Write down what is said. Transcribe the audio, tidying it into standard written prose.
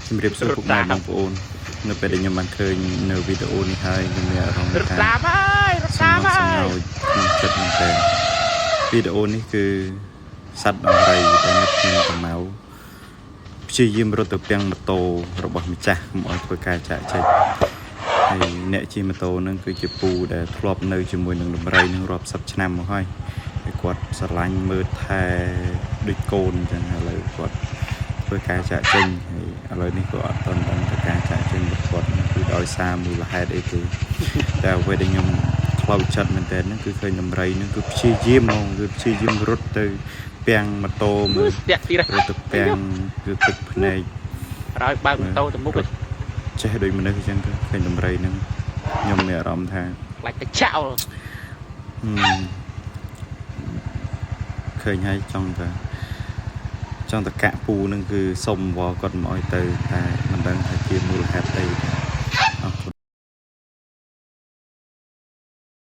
ជំរាបសួរពុកម៉ែបងប្អូននៅពេលដែលខ្ញុំបានឃើញនៅវីដេអូនេះហើយខ្ញុំមានអារម្មណ៍ថារត់តាមហើយក្នុងចិត្តមែនទែនវីដេអូនេះគឺសត្វដំរីដែលនៅក្នុងកម្ៅព្យាយាមរត់ទៅពាំងម៉ូតូរបស់ម្ចាស់កុំឲ្យធ្វើការចាក់ចែកហើយអ្នកជិះម៉ូតូនឹងគឺជាពូដែលធ្លាប់នៅជាមួយនឹងដំរីនឹងរាប់សិបឆ្នាំមកហើយគាត់ស្រឡាញ់មើលថែដូចកូនអញ្ចឹងឥឡូវគាត់ធ្វើការចាក់ចេញហើយឥឡូវនេះក៏អត់ទាន់ដឹងថាការចាក់ចេញរបស់គាត់គឺដោយសារមូលហេតុអីទេតែអ្វីដែលខ្ញុំខ្លោចចិត្តមែនតើហ្នឹងគឺឃើញដំរីហ្នឹងគឺព្យាយាមហ្មងគឺព្យាយាមរត់ទៅពាំងម៉ូតូមើលទៅពាំងគឺទឹកភ្នែកហើយបើកម៉ូតូទៅមុខចេះដូចមនុស្សអញ្ចឹងទៅឃើញដំរីហ្នឹងខ្ញុំមានអារម្មណ៍ថាខ្លាចទៅចោលឃើញហើយចង់តកាក់ពូនឹងគឺសុំវល់គាត់មកឲ្យទៅតែមិនដឹងថាជាមូលហេតុអីទេ